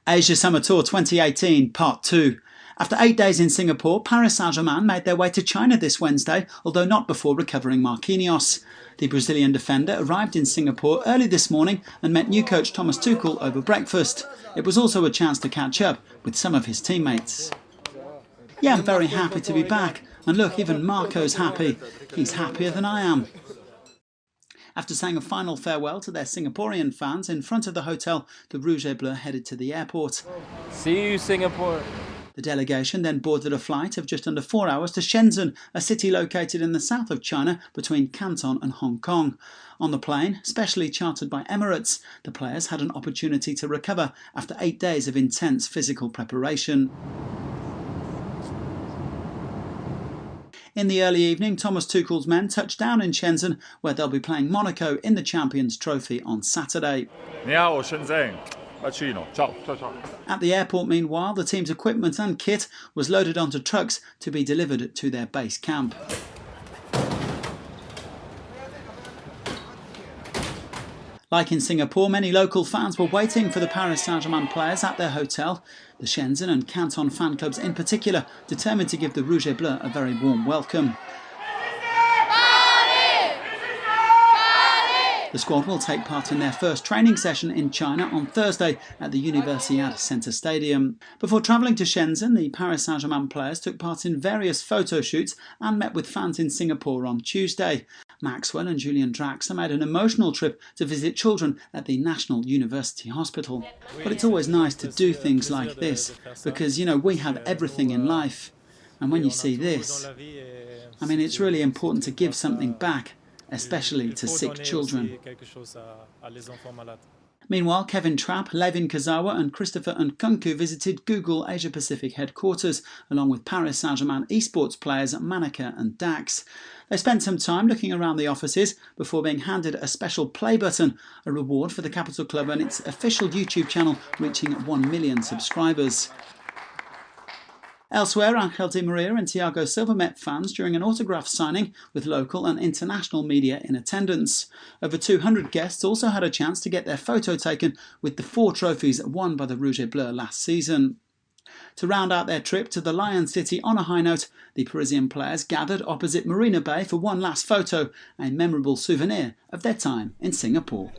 Asia Summer Tour 2018, Part 2. After 8 days in Singapore, Paris Saint-Germain made their way to China this Wednesday, although not before recovering Marquinhos. The Brazilian defender arrived in Singapore early this morning and met new coach Thomas Tuchel over breakfast. It was also a chance to catch up with some of his teammates. Yeah, I'm very happy to be back. And look, even Marco's happy. He's happier than I am. After saying a final farewell to their Singaporean fans in front of the hotel, the Rouge et Bleu headed to the airport. See you, Singapore. The delegation then boarded a flight of just under 4 hours to Shenzhen, a city located in the south of China between Canton and Hong Kong. On the plane, specially chartered by Emirates, the players had an opportunity to recover after 8 days of intense physical preparation. In the early evening, Thomas Tuchel's men touched down in Shenzhen, where they'll be playing Monaco in the Champions Trophy on Saturday. At the airport, meanwhile, the team's equipment and kit was loaded onto trucks to be delivered to their base camp. Like in Singapore, many local fans were waiting for the Paris Saint-Germain players at their hotel. The Shenzhen and Canton fan clubs in particular determined to give the Rouge et Bleu a very warm welcome. The squad will take part in their first training session in China on Thursday at the Universiade Centre Stadium. Before travelling to Shenzhen, the Paris Saint-Germain players took part in various photo shoots and met with fans in Singapore on Tuesday. Maxwell and Julian Draxler made an emotional trip to visit children at the National University Hospital. But it's always nice to do things like this because, we have everything in life. And when you see this, it's really important to give something back, especially to sick children. Meanwhile, Kevin Trapp, Levin Kazawa and Christopher Nkunku visited Google Asia Pacific headquarters, along with Paris Saint-Germain esports players Manaka and Dax. They spent some time looking around the offices before being handed a special play button, a reward for the capital club and its official YouTube channel reaching 1 million subscribers. Elsewhere, Angel Di Maria and Thiago Silva met fans during an autograph signing with local and international media in attendance. Over 200 guests also had a chance to get their photo taken with the 4 trophies won by the Rouge et Bleu last season. To round out their trip to the Lion City on a high note, the Parisian players gathered opposite Marina Bay for one last photo, a memorable souvenir of their time in Singapore.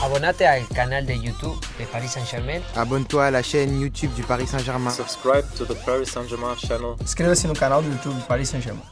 Abonnate al canal de YouTube de Paris Saint-Germain. Abonne-toi à la chaîne YouTube du Paris Saint-Germain. Subscribe to the Paris Saint-Germain channel. Inscreva-se no canal do YouTube do Paris Saint-Germain.